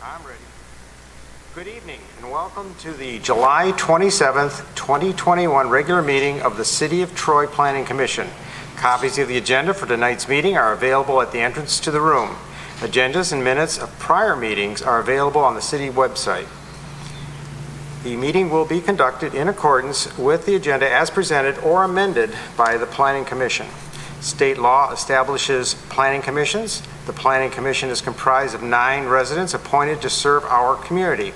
I'm ready. Good evening and welcome to the July 27th, 2021 regular meeting of the City of Troy Planning Commission. Copies of the agenda for tonight's meeting are available at the entrance to the room. Agendas and minutes of prior meetings are available on the city website. The meeting will be conducted in accordance with the agenda as presented or amended by the Planning Commission. State law establishes planning commissions. The Planning Commission is comprised of 9 residents appointed to serve our community.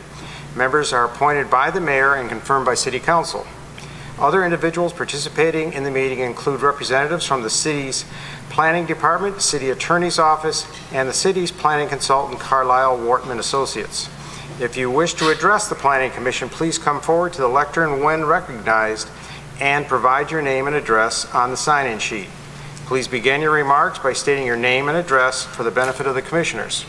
Members are appointed by the mayor and confirmed by City Council. Other individuals participating in the meeting include representatives from the city's planning department, city attorney's office, and the city's planning consultant, Carlisle Wortman Associates. If you wish to address the Planning Commission, please come forward to the lectern when recognized and provide your name and address on the sign-in sheet. Please begin your remarks by stating your name and address for the benefit of the commissioners.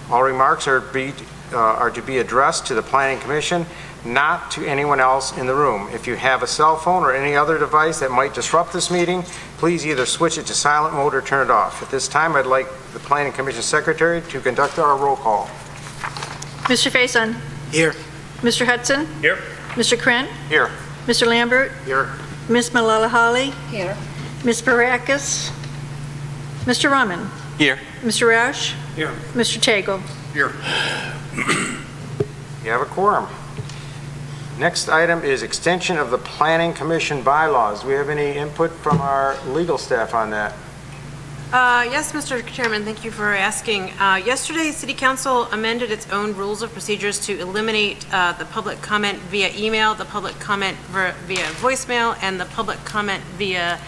All remarks are to be addressed to the Planning Commission, not to anyone else in the room. If you have a cell phone or any other device that might disrupt this meeting, please either switch it to silent mode or turn it off. At this time, I'd like the Planning Commission Secretary to conduct our roll call. Mr. Faison. Here. Mr. Hudson. Here. Mr. Krent. Here. Mr. Lambert. Here. Ms. Malala-Holly. Here. Ms. Barakis. Mr. Rahman. Here. Mr. Roush. Here. Mr. Tagle. Here. You have a quorum. Next item is extension of the Planning Commission bylaws. Do we have any input from our legal staff on that? Yes, Mr. Chairman, thank you for asking. Yesterday, City Council amended its own rules of procedures to eliminate the public comment via email, the public comment via voicemail, and the public comment via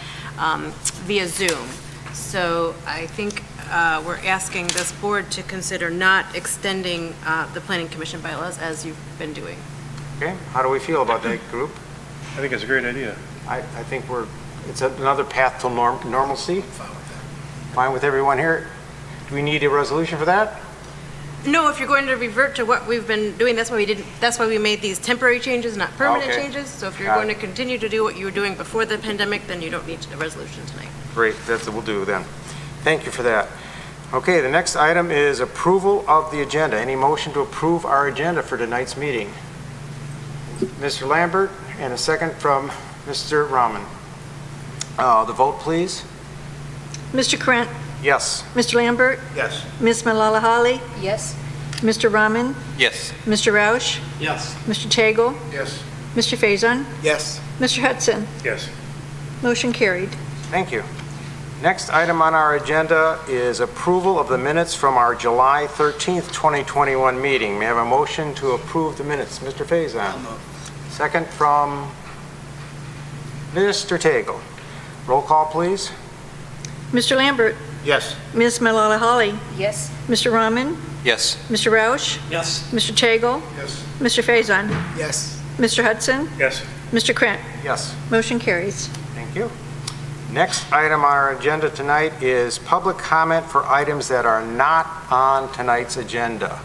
Zoom. So I think we're asking this board to consider not extending the Planning Commission bylaws as you've been doing. Okay, how do we feel about that group? I think it's a great idea. I think it's another path to normalcy. Fine with everyone here? Do we need a resolution for that? No, if you're going to revert to what we've been doing, that's why we made these temporary changes, not permanent Okay. changes. So if you're Got going it. to continue to do what you were doing before the pandemic, then you don't need a resolution tonight. Great, that's what we'll do then. Thank you for that. Okay, the next item is approval of the agenda. Any motion to approve our agenda for tonight's meeting? Mr. Lambert, and a second from Mr. Rahman. The vote, please. Mr. Krent. Yes. Mr. Lambert. Yes. Ms. Malala-Holly. Yes. Mr. Rahman. Yes. Mr. Roush. Yes. Mr. Tagle. Yes. Mr. Faison. Yes. Mr. Hudson. Yes. Motion carried. Thank you. Next item on our agenda is approval of the minutes from our July 13th, 2021 meeting. May I have a motion to approve the minutes? Mr. Faison. Second from Mr. Tagle. Roll call, please. Mr. Lambert. Yes. Ms. Malala-Holly. Yes. Mr. Rahman. Yes. Mr. Roush. Yes. Mr. Tagle. Yes. Mr. Faison. Yes. Mr. Hudson. Yes. Mr. Krent. Yes. Motion carries. Thank you. Next item on our agenda tonight is public comment for items that are not on tonight's agenda.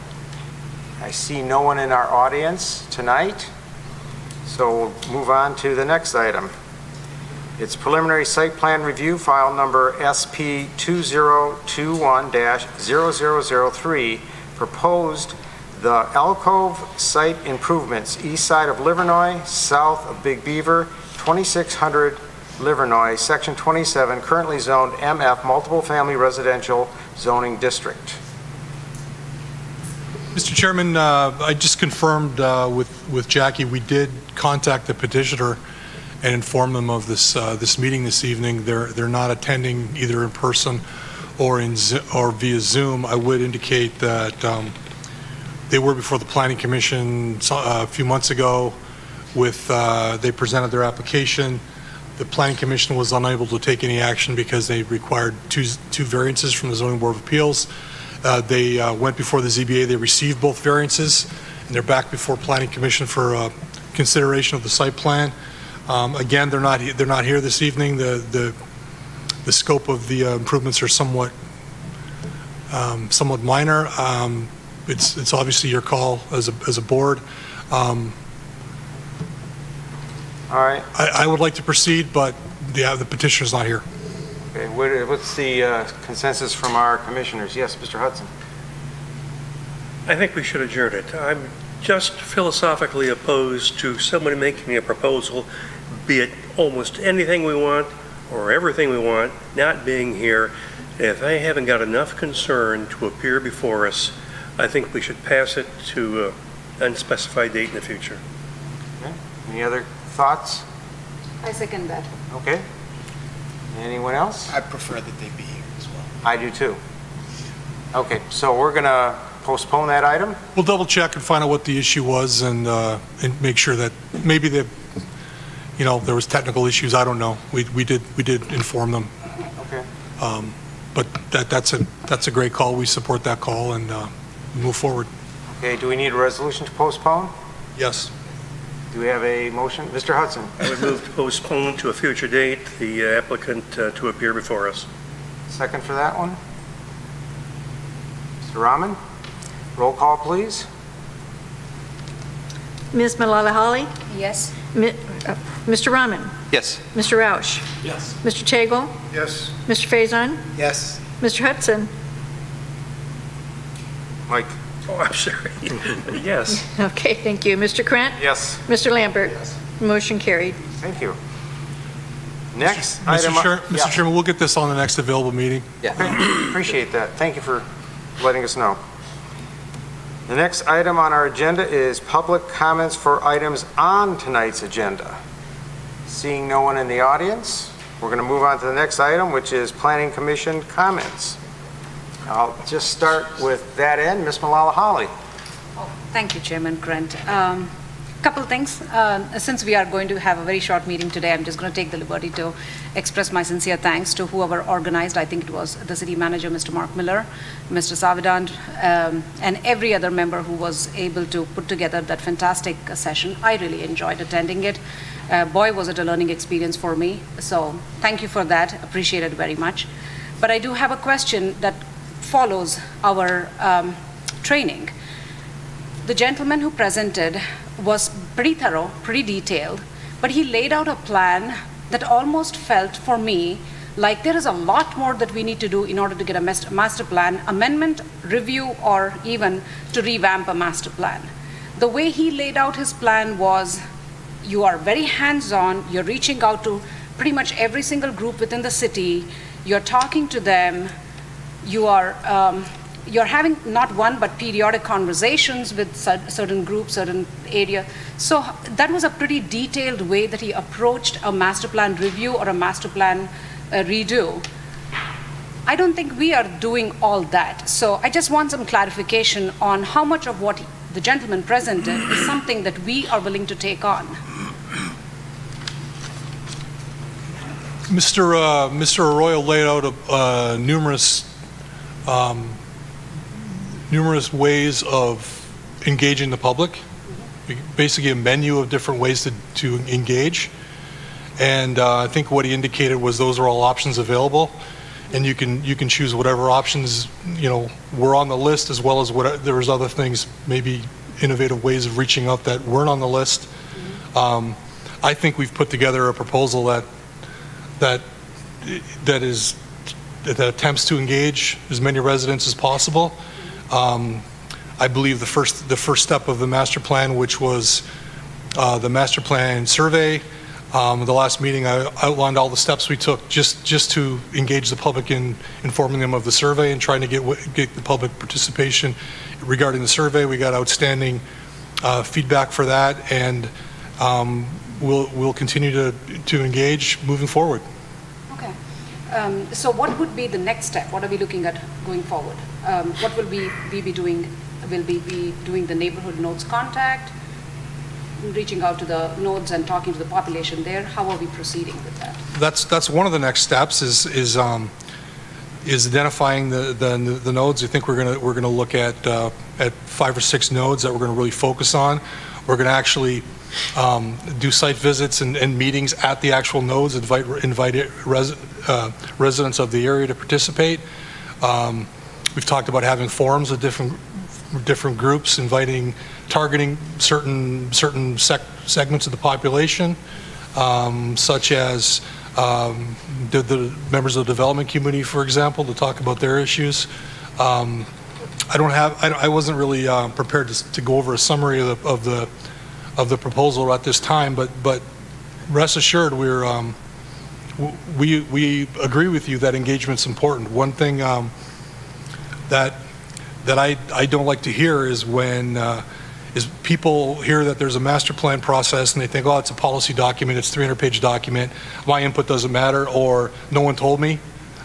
I see no one in our audience tonight, so we'll move on to the next item. It's preliminary site plan review, file number SP 2021-0003, proposed the Alcove site improvements, east side of Livernois, south of Big Beaver, 2600 Livernois, section 27, currently zoned MF, multiple family residential zoning district. Mr. Chairman, I just confirmed with Jackie, we did contact the petitioner and inform them of this meeting this evening. They're not attending either in person or via Zoom. I would indicate that they were before the Planning Commission a few months ago. They presented their application. The Planning Commission was unable to take any action because they required two variances from the Zoning Board of Appeals. They went before the ZBA. They received both variances, and they're back before Planning Commission for consideration of the site plan. Again, they're not here this evening. The scope of the improvements are somewhat minor. It's obviously your call as a board. All right. I would like to proceed, but the petitioner's not here. Okay, what's the consensus from our commissioners? Yes, Mr. Hudson. I think we should adjourn it. I'm just philosophically opposed to somebody making a proposal, be it almost anything we want or everything we want, not being here. If they haven't got enough concern to appear before us, I think we should pass it to an unspecified date in the future. Okay. Any other thoughts? I second that. Okay. Anyone else? I prefer that they be here as well. I do too. Okay, so we're going to postpone that item? We'll double check and find out what the issue was and make sure that maybe there was technical issues. I don't know. We did inform them. Okay. But that's a great call. We support that call and move forward. Okay, do we need a resolution to postpone? Yes. Do we have a motion? Mr. Hudson? I would move to postpone to a future date the applicant to appear before us. Second for that one? Mr. Rahman? Roll call, please. Ms. Malala Holly? Yes. Mr. Rahman? Yes. Mr. Roush? Yes. Mr. Chagel? Yes. Mr. Faison? Yes. Mr. Hudson? Mike? Oh, I'm sorry. Yes. Okay, thank you. Mr. Krant? Yes. Mr. Lambert? Motion carried. Thank you. Next item. Mr. Chairman, we'll get this on the next available meeting. Okay, appreciate that. Thank you for letting us know. The next item on our agenda is public comments for items on tonight's agenda. Seeing no one in the audience, we're going to move on to the next item, which is Planning Commission comments. I'll just start with that end. Ms. Malala Holly. Thank you, Chairman Grant. Couple things. Since we are going to have a very short meeting today, I'm just going to take the liberty to express my sincere thanks to whoever organized. I think it was the city manager, Mr. Mark Miller, Mr. Savidant, and every other member who was able to put together that fantastic session. I really enjoyed attending it. Boy, was it a learning experience for me. So thank you for that. Appreciate it very much. But I do have a question that follows our training. The gentleman who presented was pretty thorough, pretty detailed, but he laid out a plan that almost felt for me like there is a lot more that we need to do in order to get a master plan amendment, review, or even to revamp a master plan. The way he laid out his plan was, you are very hands-on, you're reaching out to pretty much every single group within the city, you're talking to them, you're having not one but periodic conversations with certain groups, certain area. So that was a pretty detailed way that he approached a master plan review or a master plan redo. I don't think we are doing all that. So I just want some clarification on how much of what the gentleman presented is something that we are willing to take on. Mr. Arroyo laid out numerous ways of engaging the public, basically a menu of different ways to engage. And I think what he indicated was those are all options available, and you can choose whatever options were on the list, as well as what there was other things, maybe innovative ways of reaching out that weren't on the list. I think we've put together a proposal that attempts to engage as many residents as possible. I believe the first step of the master plan, which was the master plan survey. The last meeting, I outlined all the steps we took just to engage the public in informing them of the survey and trying to get the public participation regarding the survey. We got outstanding feedback for that, and we'll continue to engage moving forward. Okay. So what would be the next step? What are we looking at going forward? What will we be doing? Will we be doing the neighborhood nodes contact, reaching out to the nodes and talking to the population there? How are we proceeding with that? That's one of the next steps is identifying the nodes. I think we're gonna look at 5 or 6 nodes that we're gonna really focus on. We're gonna actually do site visits and meetings at the actual nodes, invite residents of the area to participate. We've talked about having forums of different groups, targeting certain segments of the population, such as the members of the development community, for example, to talk about their issues. I wasn't really prepared to go over a summary of the proposal at this time, but rest assured, we agree with you that engagement's important. One thing that I don't like to hear is when is people hear that there's a master plan process and they think, oh, it's a policy document, it's a 300-page document, my input doesn't matter, or no one told me.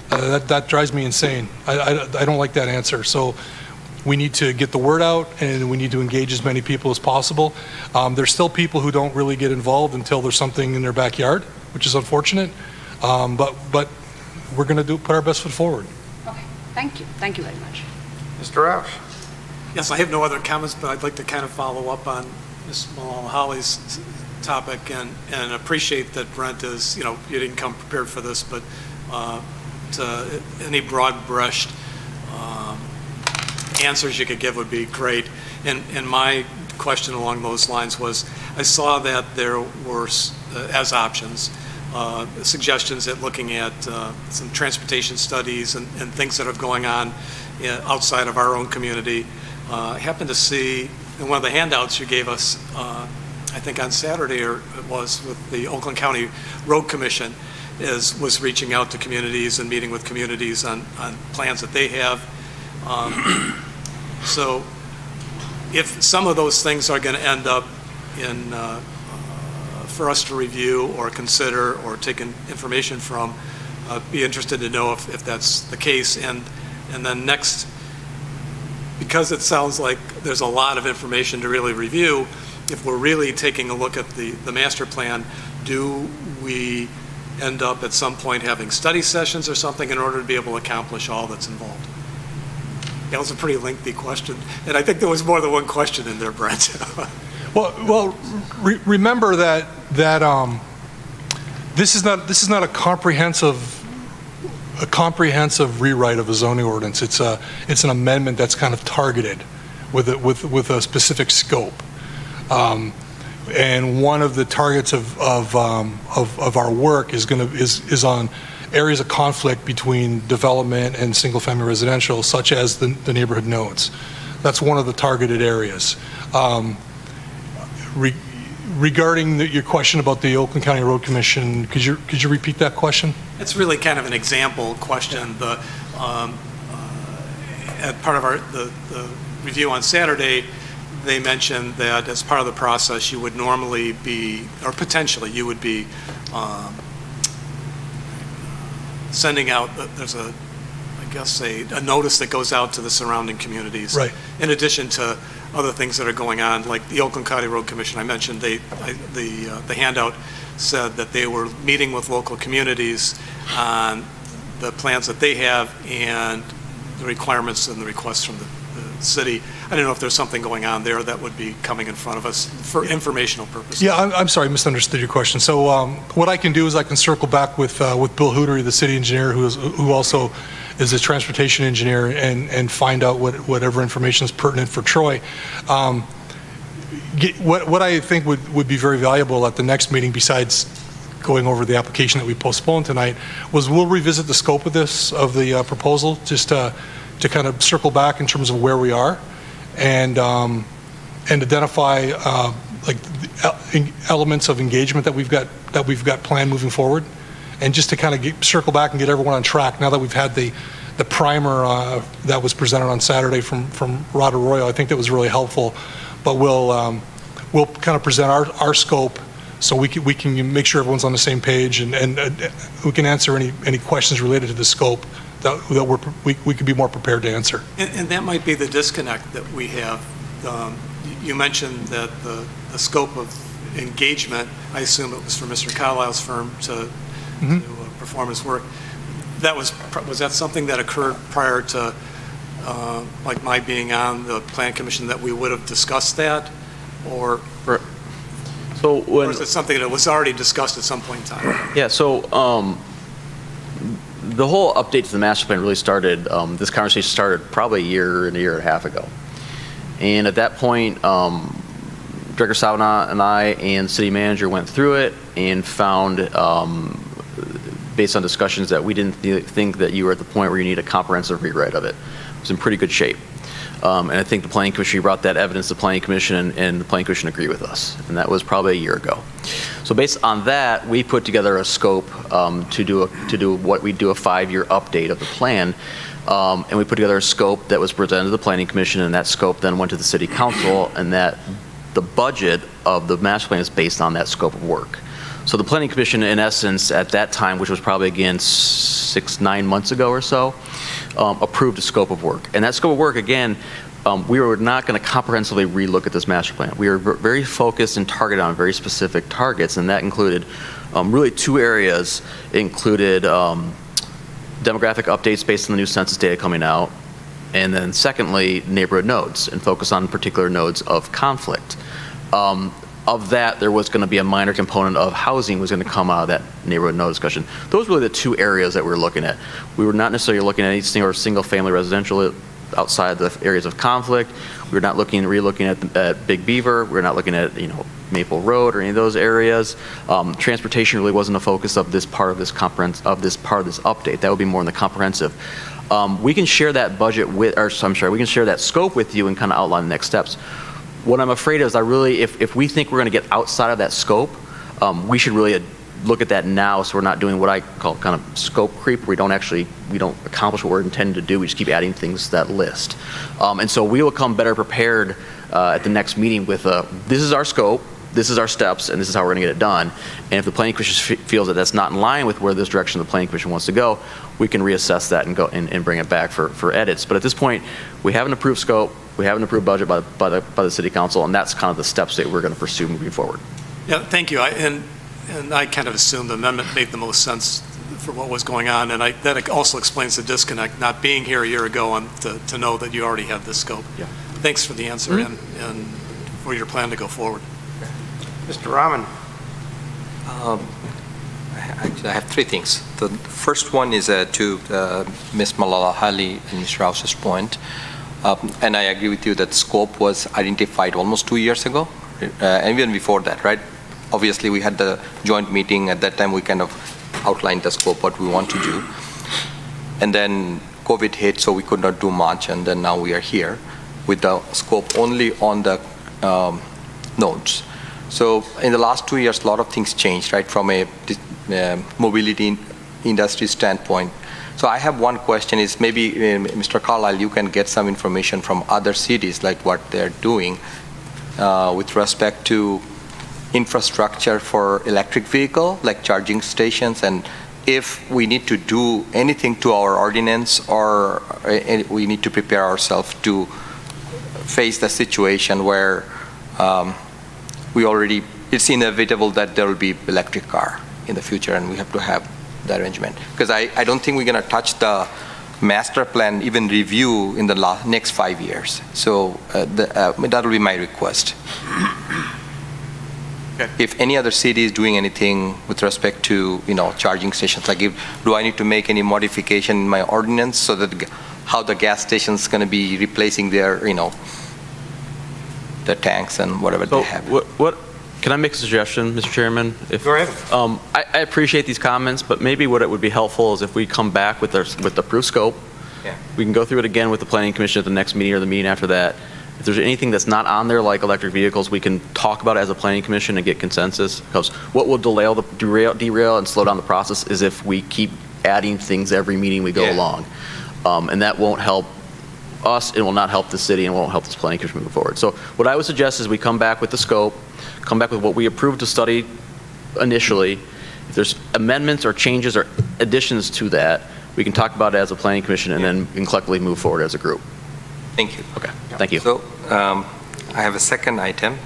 That drives me insane. I don't like that answer. So we need to get the word out, and we need to engage as many people as possible. There's still people who don't really get involved until there's something in their backyard, which is unfortunate. But we're going to put our best foot forward. Okay, thank you. Thank you very much. Mr. Roush? Yes, I have no other comments, but I'd like to kind of follow up on Ms. Mulholland's topic and appreciate that Brent is, you didn't come prepared for this, but to any broad-brushed answers you could give would be great. And my question along those lines was, I saw that there were, as options, suggestions at looking at some transportation studies and things that are going on outside of our own community. I happened to see in one of the handouts you gave us, I think on Saturday, or it was with the Oakland County Road Commission, was reaching out to communities and meeting with communities on plans that they have. So if some of those things are going to end up in for us to review or consider or take information from, be interested to know if that's the case. And then next, because it sounds like there's a lot of information to really review, if we're really taking a look at the master plan, do we end up at some point having study sessions or something in order to be able to accomplish all that's involved? That was a pretty lengthy question, and I think there was more than one question in there, Brent. Remember that this is not a comprehensive rewrite of a zoning ordinance. It's an amendment that's kind of targeted with a specific scope. And one of the targets of our work is on areas of conflict between development and single-family residential, such as the neighborhood nodes. That's one of the targeted areas. Regarding your question about the Oakland County Road Commission, could you repeat that question? It's really kind of an example question. At part of the review on Saturday, they mentioned that as part of the process, you would normally be, or potentially you would be sending out, there's a notice that goes out to the surrounding communities. Right. In addition to other things that are going on, like the Oakland County Road Commission I mentioned, the handout said that they were meeting with local communities on the plans that they have and the requirements and the requests from the city. I don't know if there's something going on there that would be coming in front of us for informational purposes. Yeah, I'm sorry, I misunderstood your question. So what I can do is I can circle back with Bill Hootery, the city engineer, who also is a transportation engineer, and find out whatever information is pertinent for Troy. What I think would be very valuable at the next meeting, besides going over the application that we postponed tonight, was we'll revisit the scope of the proposal, just to kind of circle back in terms of where we are, and identify like elements of engagement that we've got planned moving forward, and just to kind of circle back and get everyone on track now that we've had the primer that was presented on Saturday from Rod Arroyo. I think that was really helpful, but we'll kind of present our scope so we can make sure everyone's on the same page, and we can answer any questions related to the scope that we could be more prepared to answer. And that might be the disconnect that we have. You mentioned that the scope of engagement, I assume it was for Mr. Carlisle's firm to perform his work. Was that something that occurred prior to like my being on the Plan Commission, that we would have discussed that, or is it something that was already discussed at some point in time? Yeah, so the whole update to the master plan really started, this conversation started probably a year and a half ago. And at that point, Director Savana and I and city manager went through it and found, based on discussions, that we didn't think that you were at the point where you need a comprehensive rewrite of it. is in pretty good shape. And I think the Planning Commission brought that evidence to the Planning Commission, and the Planning Commission agreed with us. And that was probably a year ago. So based on that, we put together a scope to do what we do a 5-year update of the plan. And we put together a scope that was presented to the Planning Commission, and that scope then went to the City Council, and that the budget of the master plan is based on that scope of work. So the Planning Commission, in essence, at that time, which was probably again 6-9 months ago or so, approved a scope of work. And that scope of work, again, we were not going to comprehensively relook at this master plan. We were very focused and targeted on very specific targets, and that included really 2 areas. It included demographic updates based on the new census data coming out, and then secondly, neighborhood nodes, and focus on particular nodes of conflict. Of that, there was going to be a minor component of housing was going to come out of that neighborhood node discussion. Those were really the 2 areas that we were looking at. We were not necessarily looking at any single-family residential outside the areas of conflict. We were not re-looking at Big Beaver. We were not looking at, Maple Road or any of those areas. Transportation really wasn't a focus of this part of this update. That would be more in the comprehensive. We can share that budget we can share that scope with you and kind of outline the next steps. What I'm afraid is if we think we're going to get outside of that scope, we should really look at that now, so we're not doing what I call kind of scope creep, where we don't accomplish what we're intending to do. We just keep adding things to that list. And so we will come better prepared at the next meeting with this is our scope, this is our steps, and this is how we're going to get it done. And if the Planning Commission feels that that's not in line with where this direction the Planning Commission wants to go, we can reassess that and go and bring it back for edits. But at this point, we have an approved scope, we have an approved budget by the City Council, and that's kind of the steps that we're going to pursue moving forward. Yeah, thank you. And I kind of assumed the amendment made the most sense for what was going on, and that also explains the disconnect, not being here a year ago to know that you already have this scope. Yeah. Thanks for the answer and for your plan to go forward. Mr. Rahman. Actually, I have 3 things. The first one is to Ms. Malalahali and Mr. Rouse's point. And I agree with you that scope was identified almost 2 years ago, and even before that, right? Obviously, we had the joint meeting. At that time, we kind of outlined the scope, what we want to do. And then COVID hit, so we could not do much, and then now we are here with the scope only on the nodes. So in the last 2 years, a lot of things changed, right, from a mobility industry standpoint. So I have one question is maybe, Mr. Carlisle, you can get some information from other cities, like what they're doing with respect to infrastructure for electric vehicle, like charging stations, and if we need to do anything to our ordinance, or we need to prepare ourselves to face the situation where it's inevitable that there will be electric car in the future, and we have to have the arrangement. Because I don't think we're going to touch the master plan, even review, in the next 5 years. So that will be my request. Okay. If any other city is doing anything with respect to, charging stations, like do I need to make any modification in my ordinance so that how the gas station is going to be replacing their, their tanks and whatever they have? Can I make a suggestion, Mr. Chairman? Go ahead. I appreciate these comments, but maybe what it would be helpful is if we come back with the approved scope. Yeah. We can go through it again with the Planning Commission at the next meeting or the meeting after that. If there's anything that's not on there, like electric vehicles, we can talk about it as a Planning Commission and get consensus. Because what will derail and slow down the process is if we keep adding things every meeting we go along. And that won't help us, it will not help the city, and won't help this Planning Commission move forward. So what I would suggest is we come back with the scope, come back with what we approved to study initially. If there's amendments or changes or additions to that, we can talk about it as a Planning Commission, and then we can collectively move forward as a group. Thank you. Okay, thank you. So I have a second item.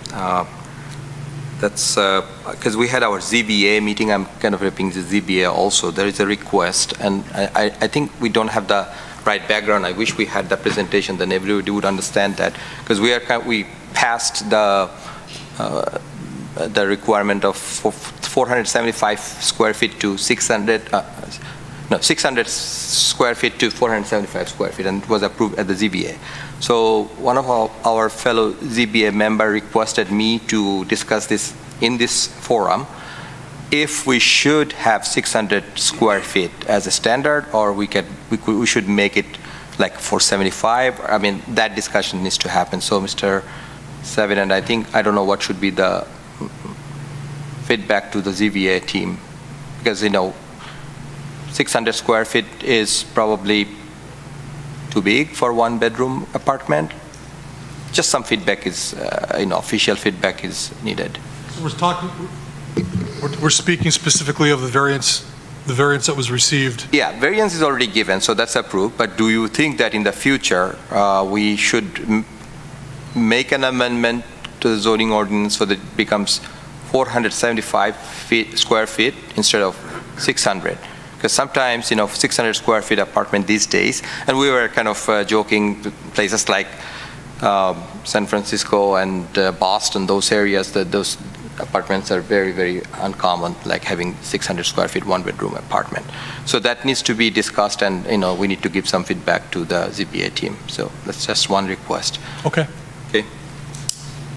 That's because we had our ZBA meeting. I'm kind of repping the ZBA also. There is a request, and I think we don't have the right background. I wish we had the presentation, then everybody would understand that, because we passed the requirement of 475 square feet to 600 square feet to 475 square feet, and it was approved at the ZBA. So one of our fellow ZBA member requested me to discuss this in this forum, if we should have 600 square feet as a standard, or we should make it like 475. I mean, that discussion needs to happen. So Mr. Savinan, I don't know what should be the feedback to the ZBA team, because 600 square feet is probably too big for one bedroom apartment. Just some feedback is, official feedback is needed. We're speaking specifically of the variance that was received. Yeah, variance is already given, so that's approved. But do you think that in the future, we should make an amendment to the zoning ordinance so that it becomes 475 square feet instead of 600? Because sometimes, 600 square feet apartment these days, and we were kind of joking, places like San Francisco and Boston, those areas, those apartments are very, very uncommon, like having 600 square feet, one bedroom apartment. So that needs to be discussed, and, we need to give some feedback to the ZBA team. So that's just one request. Okay. Okay.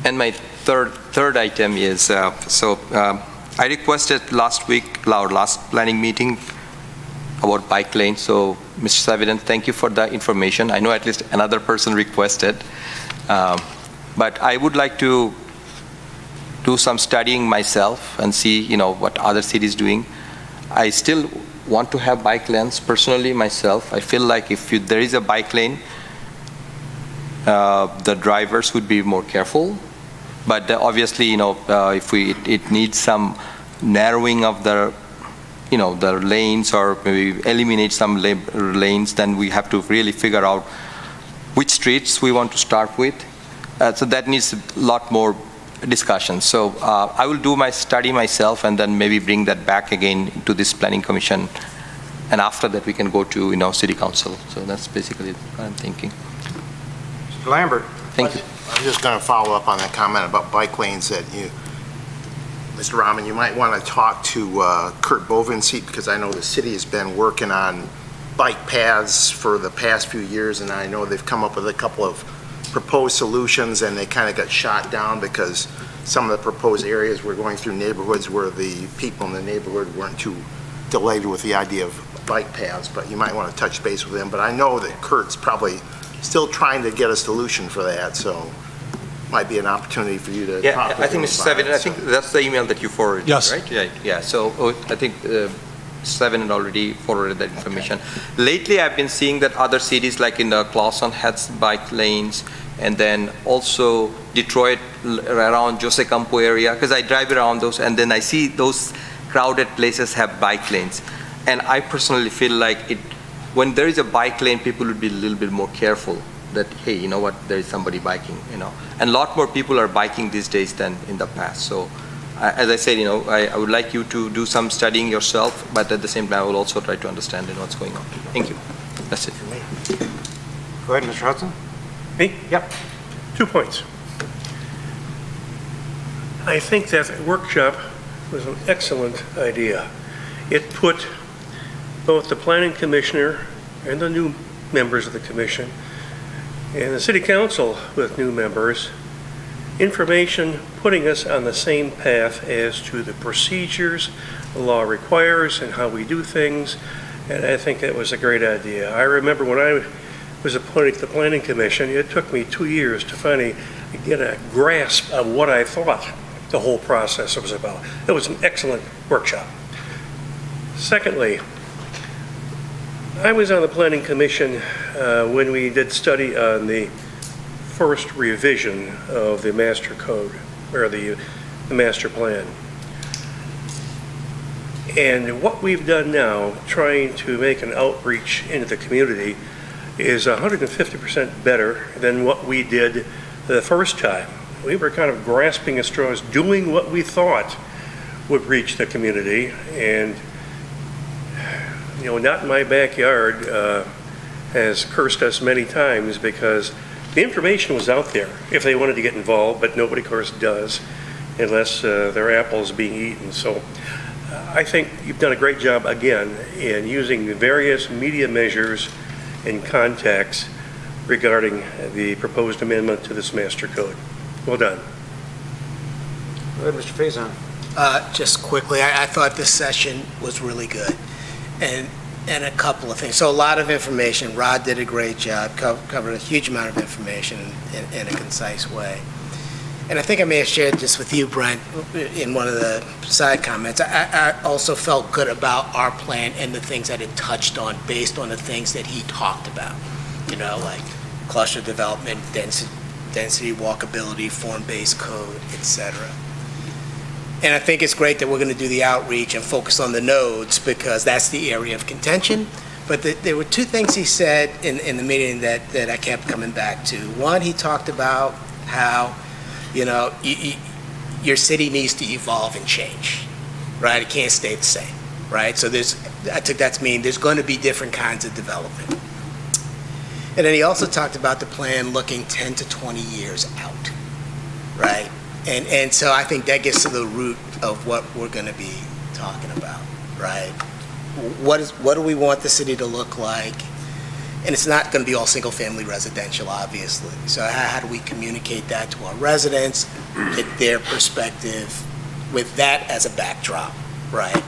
And my third item is, I requested last week, our last planning meeting, about bike lanes. So, Mr. Savinan, thank you for the information. I know at least another person requested. But I would like to do some studying myself and see, what other cities doing. I still want to have bike lanes personally myself. I feel like if there is a bike lane, the drivers would be more careful. But obviously, if it needs some narrowing of the lanes, or maybe eliminate some lanes, then we have to really figure out which streets we want to start with. So that needs a lot more discussion. So I will do my study myself and then maybe bring that back again to this planning commission. And after that, we can go to, city council. So that's basically what I'm thinking. Mr. Lambert. Thank you. I'm just going to follow up on that comment about bike lanes that Mr. Rahman, you might want to talk to Kurt Bovenseat, because I know the city has been working on bike paths for the past few years, and I know they've come up with a couple of proposed solutions, and they kind of got shot down because some of the proposed areas were going through neighborhoods where the people in the neighborhood weren't too delighted with the idea of bike paths, but you might want to touch base with him. But I know that Kurt's probably still trying to get a solution for that, so might be an opportunity for you to talk with I think, him Mr. about Savinan, it, I think that's the email that you forwarded, Yes. right? Yeah. So I think Savinan already forwarded that information. Lately, I've been seeing that other cities, like in Clawson, has bike lanes, and then also Detroit, around Jose Campo area, because I drive around those, and then I see those crowded places have bike lanes. And I personally feel like when there is a bike lane, people would be a little bit more careful that, hey, you know what, there is somebody biking, And a lot more people are biking these days than in the past. So, as I said, I would like you to do some studying yourself, but at the same time, I will also try to understand what's going on. Thank you. That's it. Go ahead, Mr. Hudson. Me? Yep. 2 points. I think that workshop was an excellent idea. It put both the planning commissioner and the new members of the commission and the city council with new members, information putting us on the same path as to the procedures the law requires and how we do things, and I think that was a great idea. I remember when I was appointed to the planning commission, it took me 2 years to finally get a grasp of what I thought the whole process was about. It was an excellent workshop. Secondly, I was on the planning commission when we did study on the first revision of the master code, or the master plan. And what we've done now, trying to make an outreach into the community, is 150% better than what we did the first time. We were kind of grasping at straws, doing what we thought would reach the community, and Not in My Backyard has cursed us many times because the information was out there if they wanted to get involved, but nobody, of course, does unless their apple is being eaten. So I think you've done a great job, again, in using the various media measures and contacts regarding the proposed amendment to this master code. Well done. Go ahead, Mr. Faison. Just quickly, I thought this session was really good. And and a couple of things. So a lot of information. Rod did a great job, covered a huge amount of information in a concise way. And I think I may have shared this with you, Brent, in one of the side comments. I also felt good about our plan and the things that it touched on based on the things that he talked about. You know, like cluster development, density, walkability, form-based code, et cetera. And I think it's great that we're going to do the outreach and focus on the nodes because that's the area of contention. But there were two things he said in the meeting that I kept coming back to. One, he talked about how, you know, your city needs to evolve and change, right? It can't stay the same, right? So I took that to mean there's going to be different kinds of development. And then he also talked about the plan looking 10 to 20 years out, right? And so I think that gets to the root of what we're going to be talking about, right? What do we want the city to look like? And it's not going to be all single-family residential, obviously. So how do we communicate that to our residents, get their perspective with that as a backdrop, right?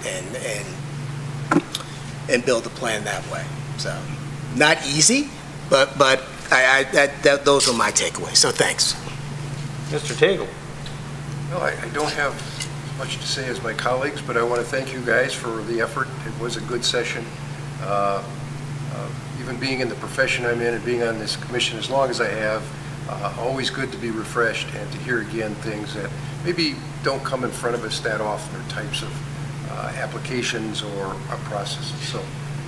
And build a plan that way. So not easy, but those are my takeaways. So thanks. Mr. Tagle. No, I don't have much to say as my colleagues, but I want to thank you guys for the effort. It was a good session. Even being in the profession I'm in and being on this commission as long as I have, always good to be refreshed and to hear again things that maybe don't come in front of us that often, or types of applications or processes. So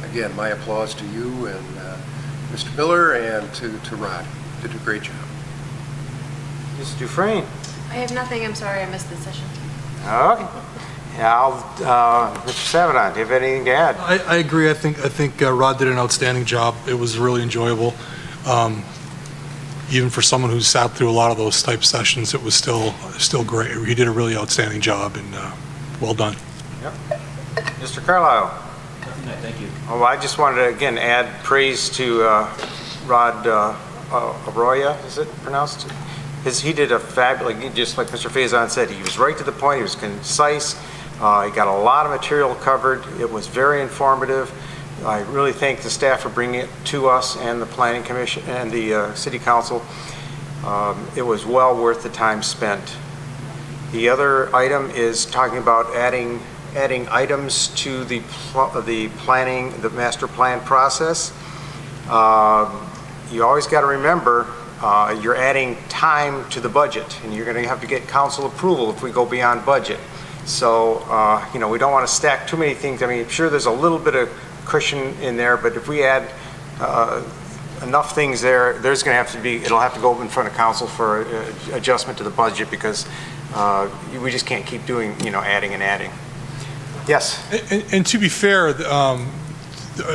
again, my applause to you and Mr. Miller and to Rod. Did a great job. Ms. Dufresne. I have nothing. I'm sorry I missed this session. Okay. Yeah, Mr. Savadon, do you have anything to add? I agree. I think Rod did an outstanding job. It was really enjoyable. Even for someone who's sat through a lot of those type sessions, it was still great. He did a really outstanding job, and well done. Yep. Mr. Carlisle. Thank you. Oh, I just wanted to again add praise to Rod Arroyo. Is it pronounced? He did a fabulous, just like Mr. Faison said, he was right to the point, he was concise, he got a lot of material covered, it was very informative. I really thank the staff for bringing it to us and the Planning Commission and the City Council. It was well worth the time spent. The other item is talking about adding items to the master plan process. You always got to remember you're adding time to the budget, and you're going to have to get council approval if we go beyond budget. So, you know, we don't want to stack too many things. I mean, sure, there's a little bit of cushion in there, but if we add enough things there, it'll have to go in front of council for adjustment to the budget because we just can't keep doing, adding and adding. Yes? And to be fair,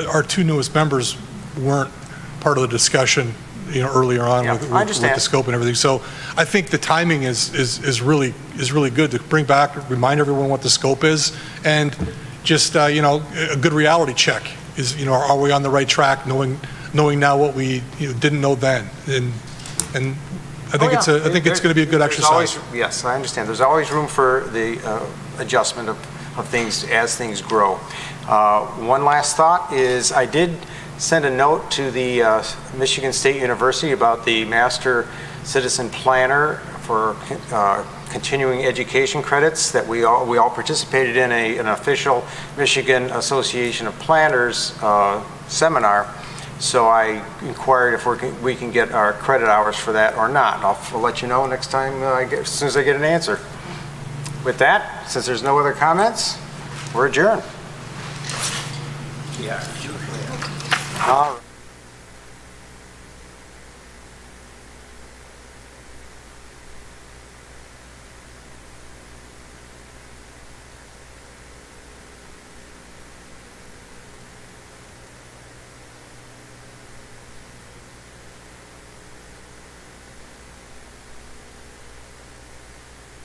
our two newest members weren't part of the discussion earlier on with the scope and everything. So I think the timing is really good to bring back, remind everyone what the scope is, and just a good reality check is are we on the right track, knowing now what we didn't know then, and I think it's going to be a good exercise. Yes, I understand. There's always room for the adjustment of things as things grow. One last thought is I did send a note to the Michigan State University about the Master Citizen Planner for continuing education credits that we all participated in an official Michigan Association of Planners seminar. So I inquired if we can get our credit hours for that or not. I'll let you know next time as soon as I get an answer. With that, since there's no other comments, we're adjourned. Yeah. All right.